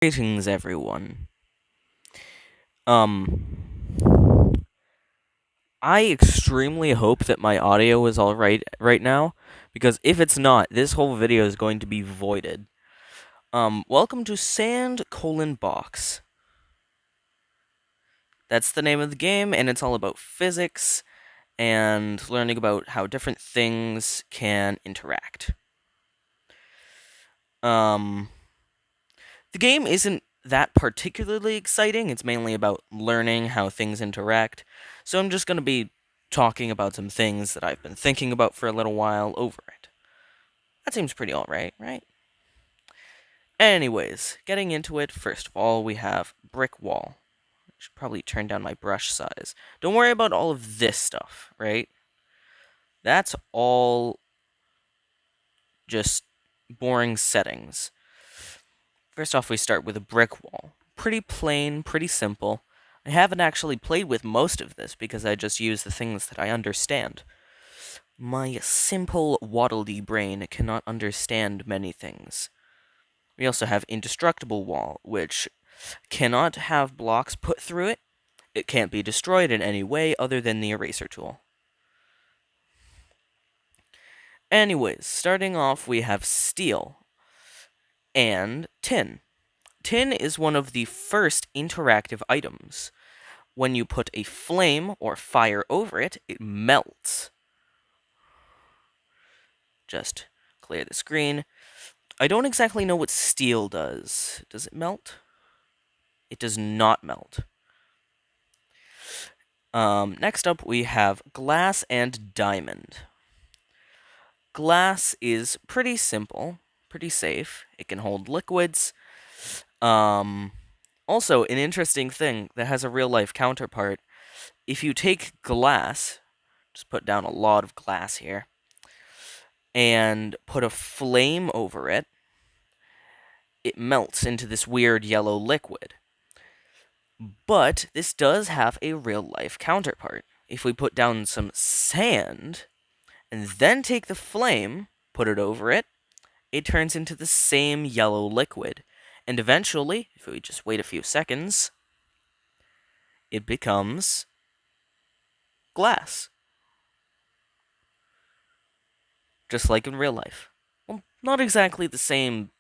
Greetings, everyone. I extremely hope that my audio is alright right now, because if it's not, this whole video is going to be voided. Welcome to Sand: Box. That's the name of the game, and it's all about physics and learning about how different things can interact. The game isn't that particularly exciting. It's mainly about learning how things interact. So I'm just going to be talking about some things that I've been thinking about for a little while over it. That seems pretty alright, right? Anyways, getting into it, first of all, we have brick wall. I should probably turn down my brush size. Don't worry about all of this stuff, right? That's all just boring settings. First off, we start with a brick wall. Pretty plain, pretty simple. I haven't actually played with most of this because I just use the things that I understand. My simple waddle-dee brain cannot understand many things. We also have indestructible wall, which cannot have blocks put through it. It can't be destroyed in any way other than the eraser tool. Anyways, starting off, we have steel and tin. Tin is one of the first interactive items. When you put a flame or fire over it, it melts. Just clear the screen. I don't exactly know what steel does. Does it melt? It does not melt. Next up, we have glass and diamond. Glass is pretty simple, pretty safe. It can hold liquids. Also, an interesting thing that has a real-life counterpart. If you take glass, just put down a lot of glass here, and put a flame over it, it melts into this weird yellow liquid. But this does have a real-life counterpart. If we put down some sand, and then take the flame, put it over it, it turns into the same yellow liquid. And eventually, if we just wait a few seconds, it becomes glass. Just like in real life. Well, not exactly the same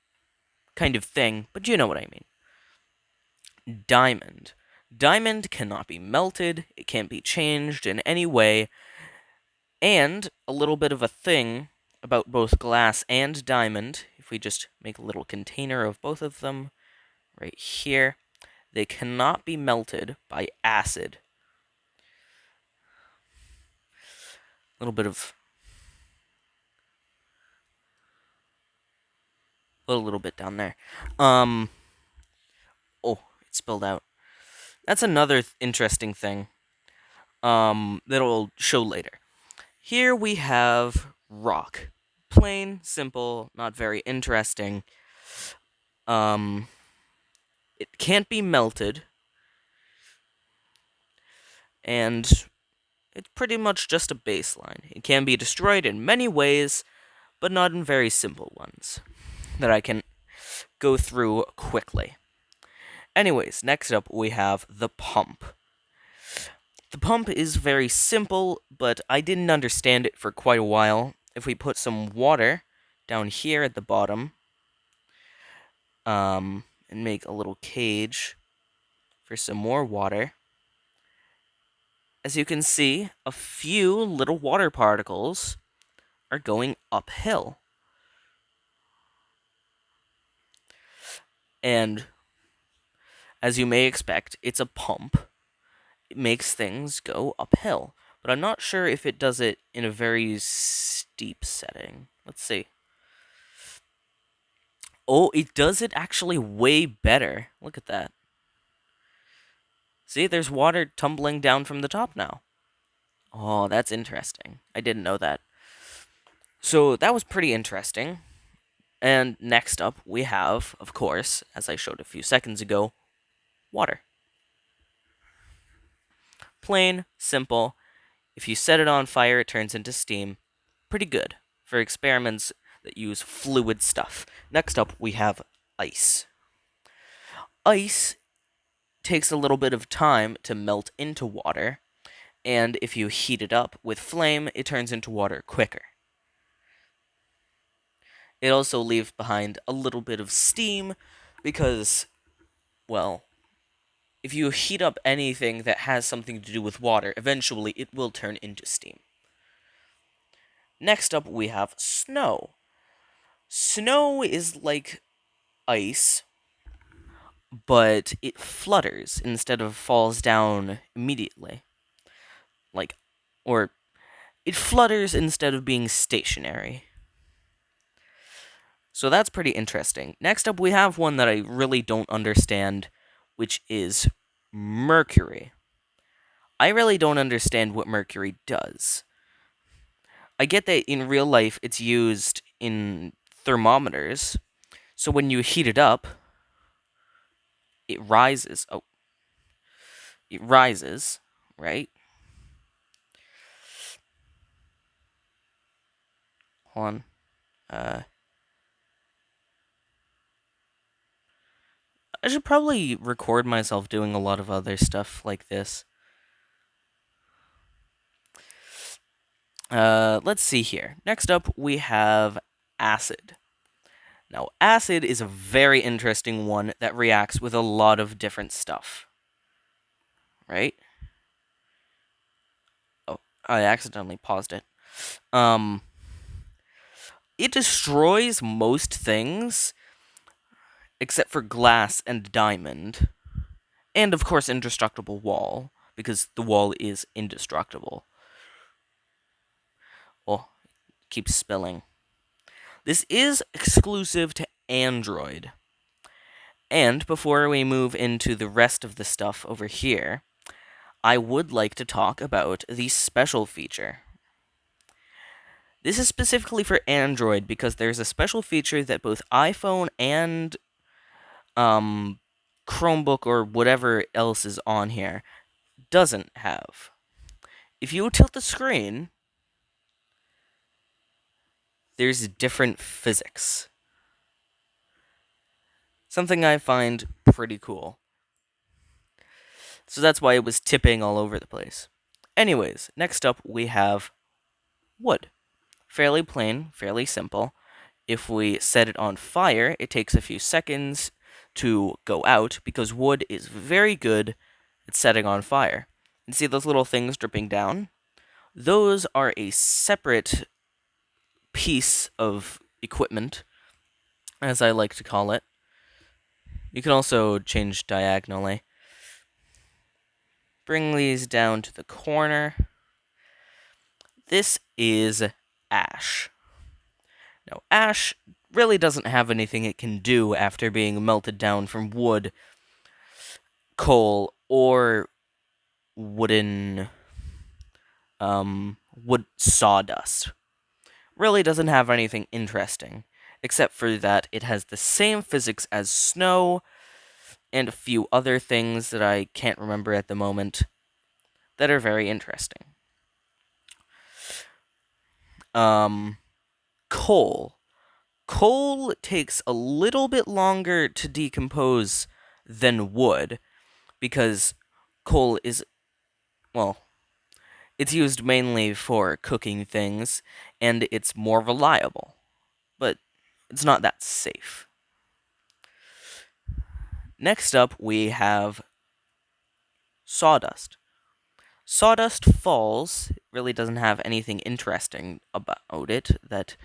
kind of thing, but you know what I mean. Diamond. Diamond cannot be melted, it can't be changed in any way, and a little bit of a thing about both glass and diamond, if we just make a little container of both of them right here, they cannot be melted by acid. A little bit of a little bit down there. Oh, it spilled out. That's another interesting thing that'll show later. Here we have rock. Plain, simple, not very interesting. It can't be melted, and it's pretty much just a baseline. It can be destroyed in many ways, but not in very simple ones that I can go through quickly. Anyways, next up we have the pump. The pump is very simple, but I didn't understand it for quite a while. If we put some water down here at the bottom, and make a little cage for some more water, as you can see, a few little water particles are going uphill. And as you may expect, it's a pump. It makes things go uphill. But I'm not sure if it does it in a very steep setting. Let's see. Oh, it does it actually way better. Look at that. See, there's water tumbling down from the top now. Oh, that's interesting. I didn't know that. So that was pretty interesting. And next up, we have, of course, as I showed a few seconds ago, water. Plain, simple. If you set it on fire, it turns into steam. Pretty good for experiments that use fluid stuff. Next up, we have ice. Ice takes a little bit of time to melt into water, and if you heat it up with flame, it turns into water quicker. It also leaves behind a little bit of steam because, well, if you heat up anything that has something to do with water, eventually it will turn into steam. Next up, we have snow. Snow is like ice, but it flutters instead of falls down immediately. Like, or it flutters instead of being stationary. So that's pretty interesting. Next up, we have one that I really don't understand, which is Mercury. I really don't understand what Mercury does. I get that in real life it's used in thermometers, so when you heat it up, it rises. Oh, it rises, right? Hold on. I should probably record myself doing a lot of other stuff like this. Let's see here. Next up, we have acid. Now, acid is a very interesting one that reacts with a lot of different stuff. Right? Oh, I accidentally paused it. It destroys most things except for glass and diamond. And, of course, indestructible wall, because the wall is indestructible. Oh, it keeps spilling. This is exclusive to Android. And before we move into the rest of the stuff over here, I would like to talk about the special feature. This is specifically for Android because there's a special feature that both iPhone and Chromebook or whatever else is on here doesn't have. If you tilt the screen, there's different physics. Something I find pretty cool. So that's why it was tipping all over the place. Anyways, next up we have wood. Fairly plain, fairly simple. If we set it on fire, it takes a few seconds to go out because wood is very good at setting on fire. And see those little things dripping down? Those are a separate piece of equipment, as I like to call it. You can also change diagonally. Bring these down to the corner. This is ash. Now, ash really doesn't have anything it can do after being melted down from wood, coal, or wood sawdust. Really doesn't have anything interesting, except for that it has the same physics as snow and a few other things that I can't remember at the moment that are very interesting. Coal. Coal takes a little bit longer to decompose than wood because coal is, well, it's used mainly for cooking things and it's more reliable, but it's not that safe. Next up, we have sawdust. Sawdust falls. It really doesn't have anything interesting about it that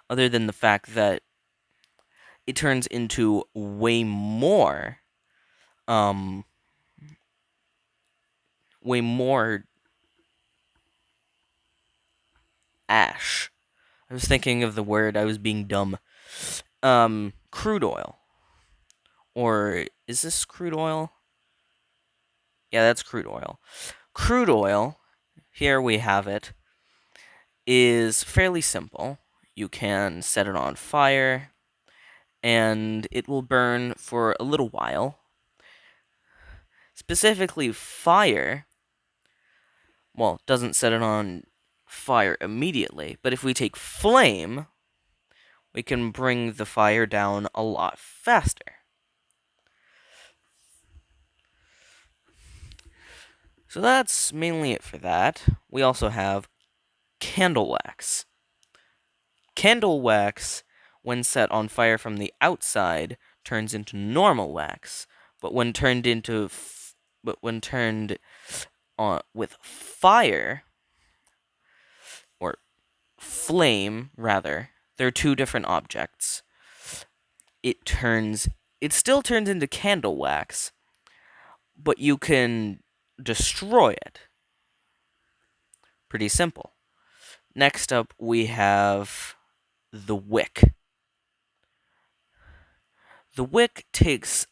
other than the fact that it turns into way more ash. I was thinking of the word, I was being dumb. Crude oil. Or is this crude oil? Yeah, that's crude oil. Crude oil, here we have it, is fairly simple. You can set it on fire, and it will burn for a little while. Specifically, fire, well, doesn't set it on fire immediately, but if we take flame, we can bring the fire down a lot faster. So that's mainly it for that. We also have candle wax. Candle wax, when set on fire from the outside, turns into normal wax, but when turned on with fire or flame rather, they're two different objects. It turns it still turns into candle wax, but you can destroy it. Pretty simple. Next up we have the wick. The wick takes,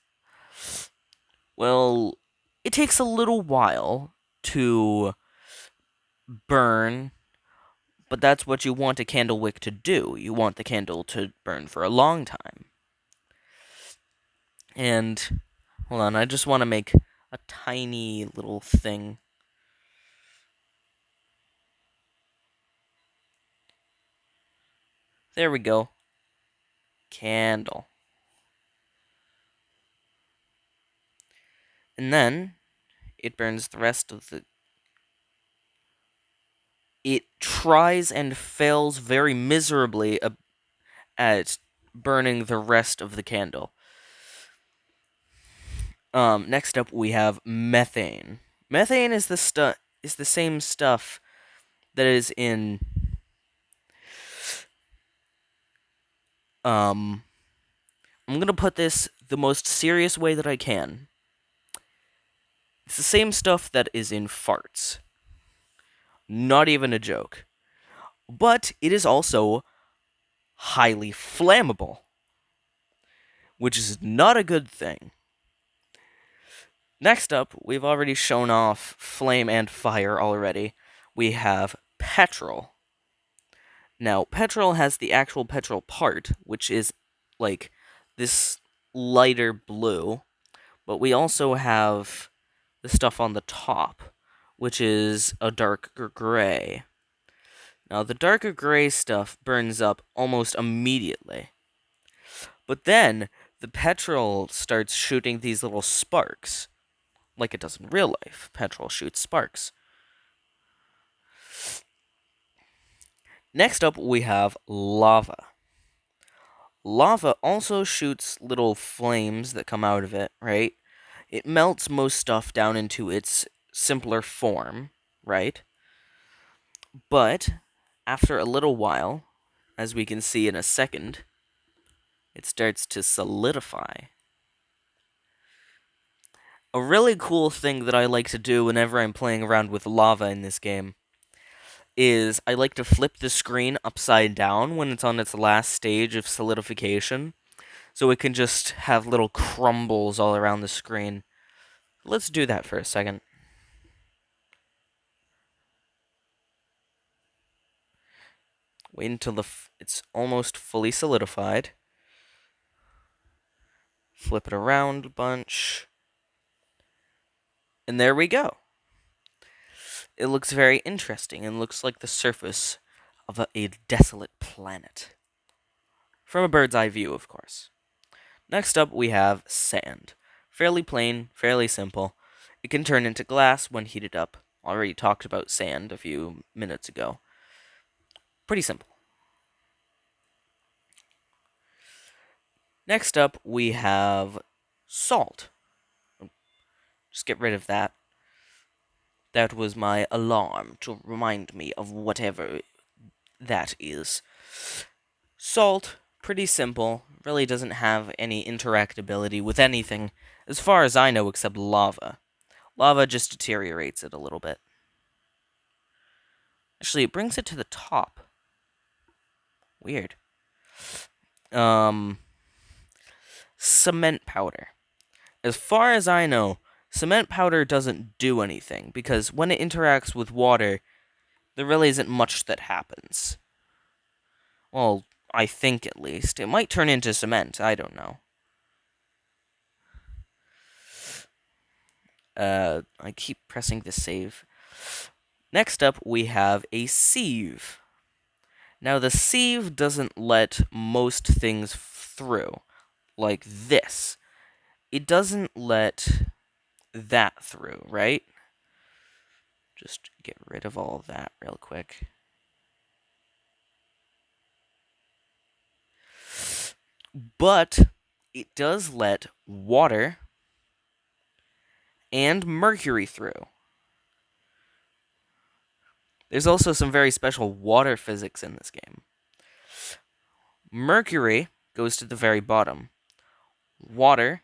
well, it takes a little while to burn, but that's what you want a candle wick to do. You want the candle to burn for a long time. And hold on, I just want to make a tiny little thing. There we go. Candle. And then it burns the rest of the. It tries and fails very miserably at burning the rest of the candle. Next up we have methane. Methane is the same stuff that is in I'm gonna put this the most serious way that I can. It's the same stuff that is in farts. Not even a joke. But it is also highly flammable, which is not a good thing. Next up, we've already shown off flame and fire already. We have petrol. Now, petrol has the actual petrol part, which is like this lighter blue, but we also have the stuff on the top, which is a darker gray. Now, the darker gray stuff burns up almost immediately. But then, the petrol starts shooting these little sparks, like it does in real life. Petrol shoots sparks. Next up, we have lava. Lava also shoots little flames that come out of it, right? It melts most stuff down into its simpler form, right? But after a little while, as we can see in a second, it starts to solidify. A really cool thing that I like to do whenever I'm playing around with lava in this game is I like to flip the screen upside down when it's on its last stage of solidification, so it can just have little crumbles all around the screen. Let's do that for a second. Wait until it's almost fully solidified. Flip it around a bunch. And there we go. It looks very interesting and looks like the surface of a desolate planet. From a bird's eye view, of course. Next up, we have sand. Fairly plain, fairly simple. It can turn into glass when heated up. Already talked about sand a few minutes ago. Pretty simple. Next up, we have salt. Just get rid of that. That was my alarm to remind me of whatever that is. Salt, pretty simple, really doesn't have any interactability with anything, as far as I know, except lava. Lava just deteriorates it a little bit. Actually, it brings it to the top. Weird. Cement powder. As far as I know, cement powder doesn't do anything, because when it interacts with water, there really isn't much that happens. Well, I think at least. It might turn into cement, I don't know. I keep pressing the save. Next up, we have a sieve. Now, the sieve doesn't let most things through, like this. It doesn't let that through, right? Just get rid of all of that real quick. But it does let water and mercury through. There's also some very special water physics in this game. Mercury goes to the very bottom. Water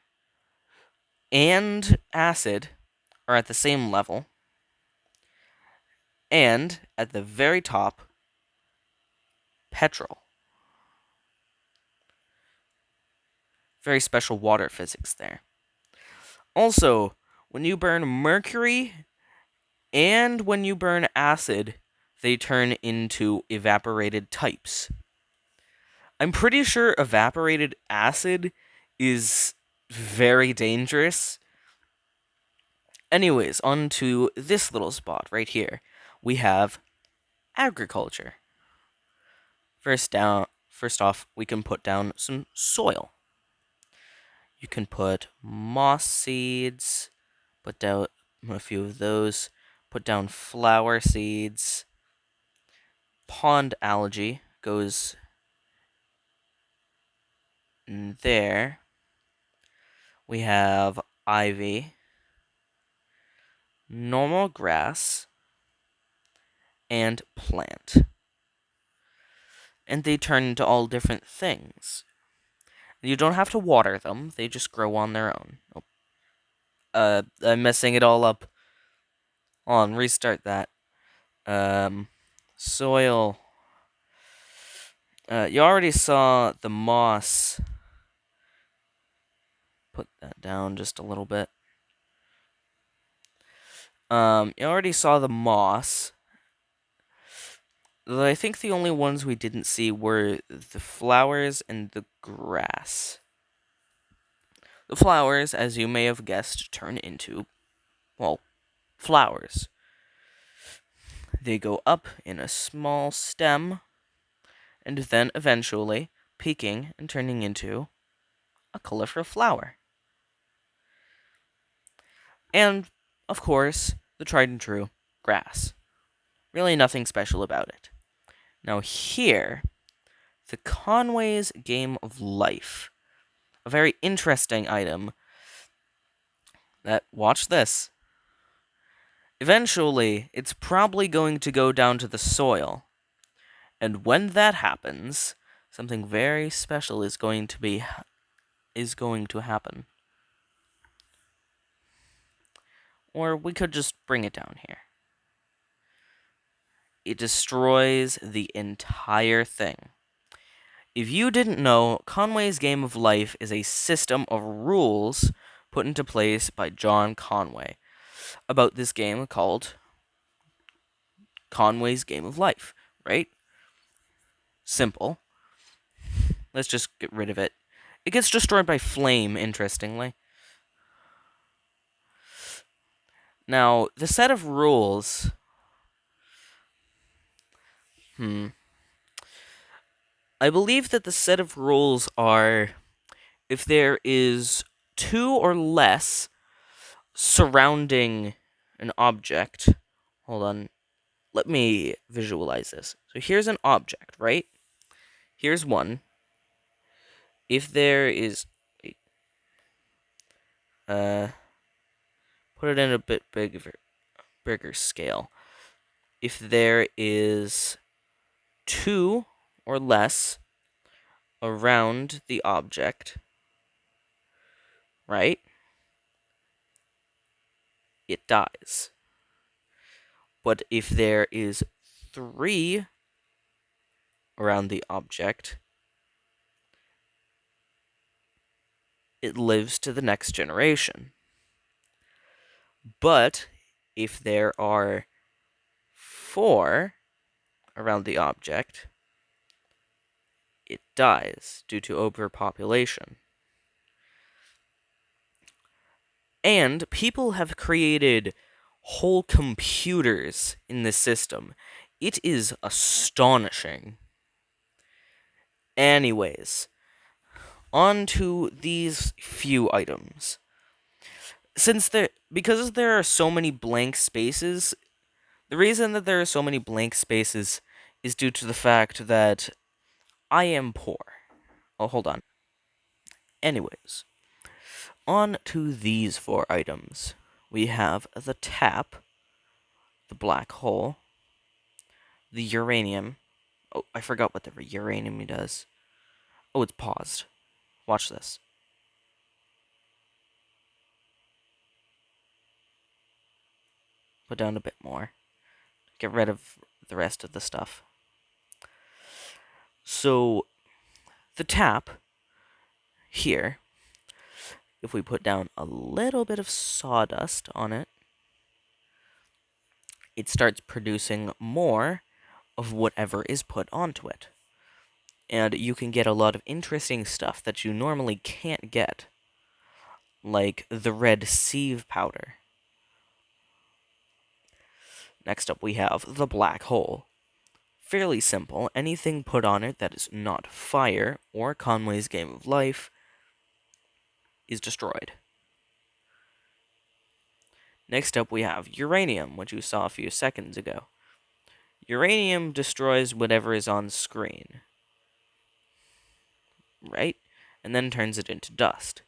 and acid are at the same level. And at the very top, petrol. Very special water physics there. Also, when you burn mercury and when you burn acid, they turn into evaporated types. I'm pretty sure evaporated acid is very dangerous. Anyways, on to this little spot right here. We have agriculture. First off, we can put down some soil. You can put moss seeds, put down a few of those, put down flower seeds. Pond algae goes in there. We have ivy, normal grass, and plant. And they turn into all different things. You don't have to water them, they just grow on their own. I'm messing it all up. Hold on, restart that. Soil. You already saw the moss. Put that down just a little bit. You already saw the moss. I think the only ones we didn't see were the flowers and the grass. The flowers, as you may have guessed, turn into, well, flowers. They go up in a small stem, and then eventually peaking and turning into a colorful flower. And, of course, the tried and true grass. Really nothing special about it. Now here, the Conway's Game of Life. A very interesting item that, watch this. Eventually, it's probably going to go down to the soil. And when that happens, something very special is going to happen. Or we could just bring it down here. It destroys the entire thing. If you didn't know, Conway's Game of Life is a system of rules put into place by John Conway about this game called Conway's Game of Life, right? Simple. Let's just get rid of it. It gets destroyed by flame, interestingly. Now, the set of rules... I believe that the set of rules are if there is 2 or less surrounding an object. Hold on. Let me visualize this. So here's an object, right? Here's one. If there is... put it in a bit bigger scale. If there is 2 or less around the object, right? It dies. But if there is 3 around the object, it lives to the next generation. But if there are 4 around the object, it dies due to overpopulation. And people have created whole computers in this system. It is astonishing. Anyways, on to these few items. Because there are so many blank spaces, The reason that there are so many blank spaces is due to the fact that I am poor. Oh, hold on. Anyways, on to these four items. We have the tap, the black hole, the uranium. Oh, I forgot what the uranium does. Oh, it's paused. Watch this. Put down a bit more. Get rid of the rest of the stuff. So, the tap here, if we put down a little bit of sawdust on it, it starts producing more of whatever is put onto it. And you can get a lot of interesting stuff that you normally can't get, like the red sieve powder. Next up we have the black hole. Fairly simple, anything put on it that is not fire or Conway's Game of Life is destroyed. Next up we have uranium, which you saw a few seconds ago. Uranium destroys whatever is on screen, right? And then turns it into dust.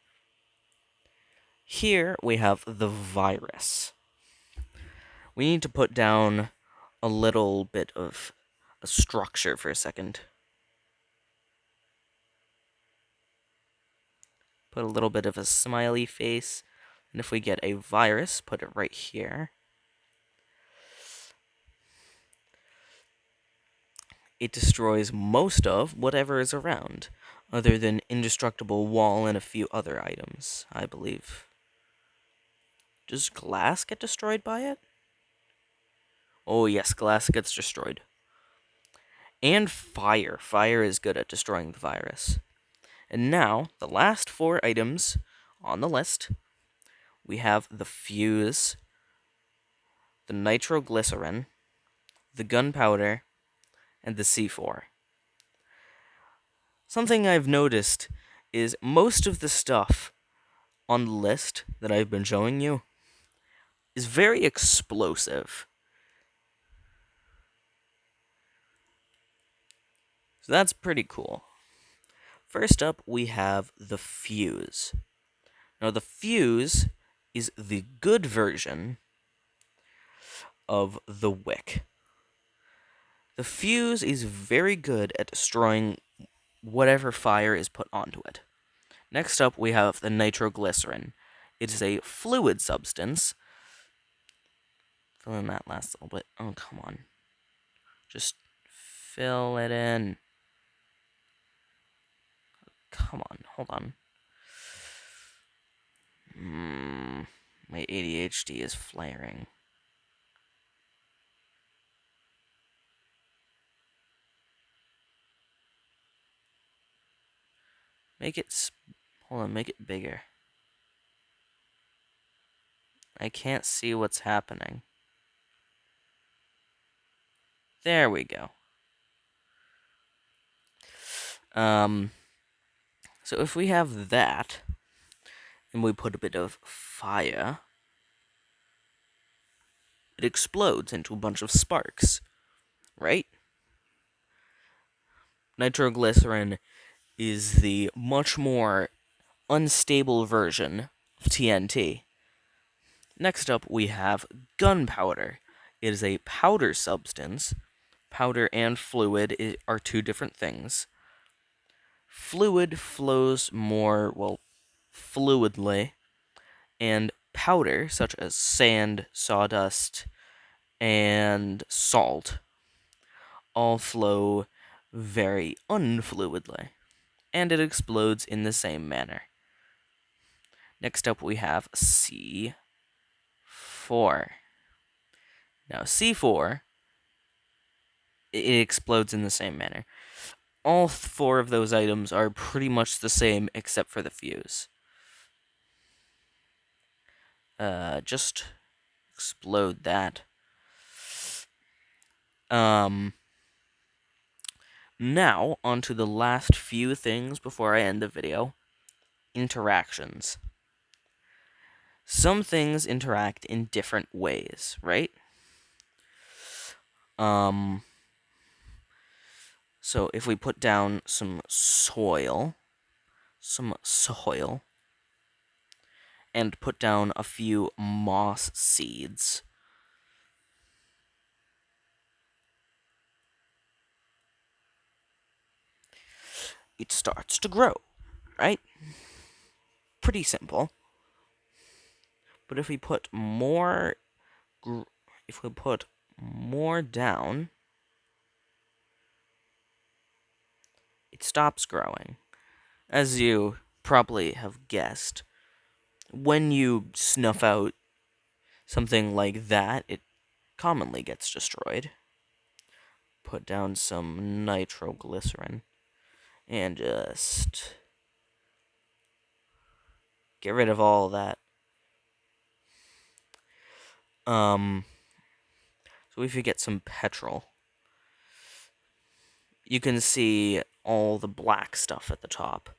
Here we have the virus. We need to put down a little bit of a structure for a second. Put a little bit of a smiley face. And if we get a virus, put it right here. It destroys most of whatever is around, other than indestructible wall and a few other items, I believe. Does glass get destroyed by it? Oh yes, glass gets destroyed. And fire. Fire is good at destroying the virus. And now, the last four items on the list, we have the fuse, the nitroglycerin, the gunpowder, and the C4. Something I've noticed is most of the stuff on the list that I've been showing you is very explosive. So that's pretty cool. First up, we have the fuse. Now, the fuse is the good version of the wick. The fuse is very good at destroying whatever fire is put onto it. Next up, we have the nitroglycerin. It is a fluid substance. Fill in that last little bit. Oh, come on. Just fill it in. Come on, hold on. My ADHD is flaring. Make it... Hold on, make it bigger. I can't see what's happening. There we go. So if we have that, and we put a bit of fire, it explodes into a bunch of sparks, right? Nitroglycerin is the much more unstable version of TNT. Next up, we have gunpowder. It is a powder substance. Powder and fluid are two different things. Fluid flows more, well, fluidly, and powder, such as sand, sawdust, and salt, all flow very unfluidly, and it explodes in the same manner. Next up, we have C4. Now, C4, it explodes in the same manner. All four of those items are pretty much the same except for the fuse. Just explode that. Now, onto the last few things before I end the video. Interactions. Some things interact in different ways, right? So if we put down some soil, and put down a few moss seeds, it starts to grow, right? Pretty simple. But if we put more down, it stops growing. As you probably have guessed, when you snuff out something like that, it commonly gets destroyed. Put down some nitroglycerin and just get rid of all of that. So if you get some petrol, you can see all the black stuff at the top.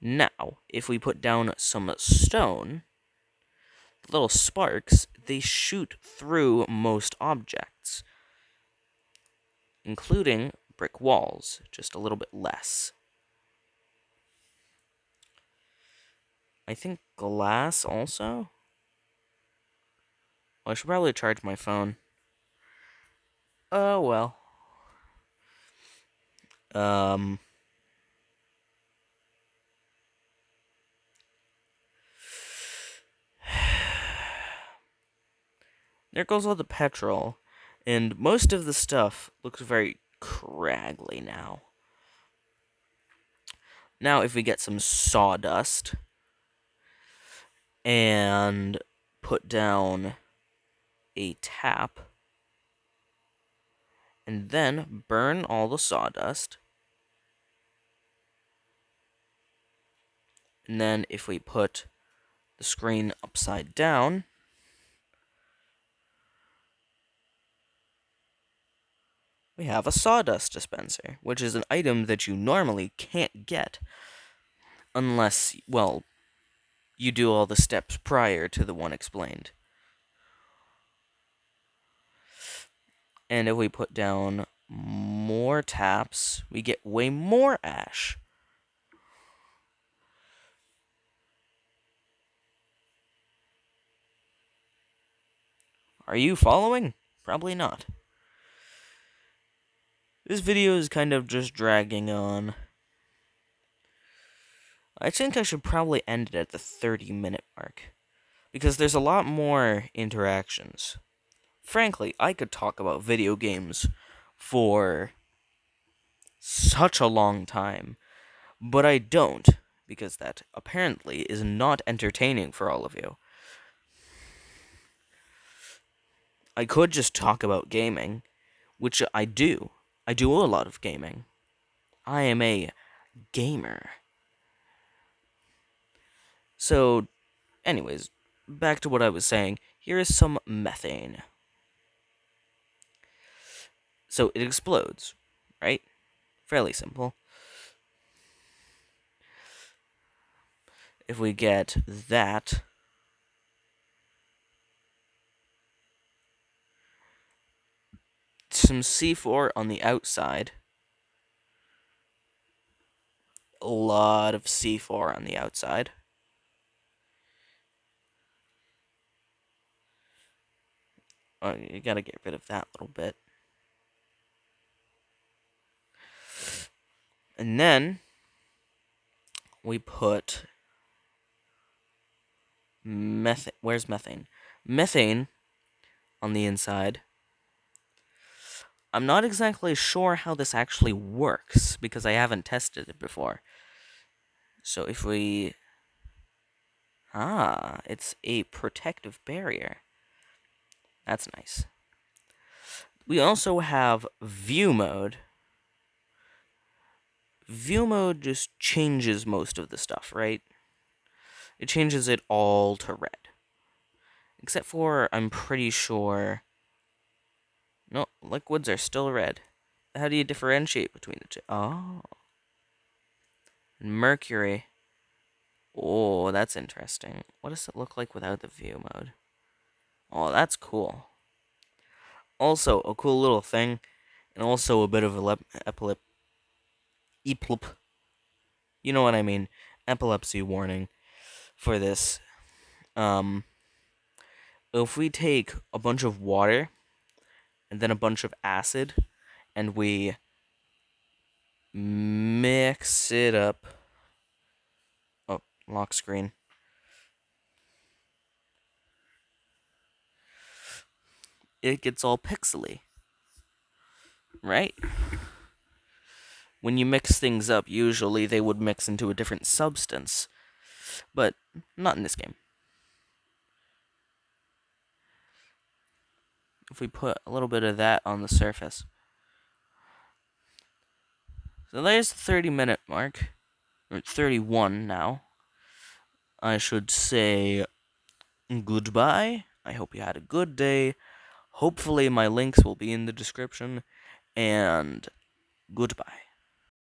Now, if we put down some stone, the little sparks, they shoot through most objects, including brick walls, just a little bit less. I think glass also? Well, I should probably charge my phone. Oh, well. There goes all the petrol, and most of the stuff looks very craggly now. Now, if we get some sawdust and put down a tap, and then burn all the sawdust, and then if we put the screen upside down, we have a sawdust dispenser, which is an item that you normally can't get unless, well, you do all the steps prior to the one explained. And if we put down more taps, we get way more ash. Are you following? Probably not. This video is kind of just dragging on. I think I should probably end it at the 30-minute mark, because there's a lot more interactions. Frankly, I could talk about video games for such a long time, but I don't, because that apparently is not entertaining for all of you. I could just talk about gaming, which I do. I do a lot of gaming. I am a gamer. So, anyways, back to what I was saying. Here is some methane. So it explodes, right? Fairly simple. If we get that, some C4 on the outside, a lot of C4 on the outside. Oh, you gotta get rid of that little bit. And then we put methane. Where's methane? Methane on the inside. I'm not exactly sure how this actually works because I haven't tested it before. So if we... it's a protective barrier. That's nice. We also have view mode. View mode just changes most of the stuff, right? It changes it all to red. Except for, I'm pretty sure... No, liquids are still red. How do you differentiate between the two? Oh. Mercury. Oh, that's interesting. What does it look like without the view mode? Oh, that's cool. Also, a cool little thing, and also a bit of eplip, you know what I mean, epilepsy warning for this. Um, if we take a bunch of water and then a bunch of acid and we mix it up. Oh, lock screen. It gets all pixely, right? When you mix things up, usually they would mix into a different substance, but not in this game. If we put a little bit of that on the surface. So there's the 30-minute mark, or 31 now. I should say goodbye. I hope you had a good day. Hopefully my links will be in the description, and goodbye.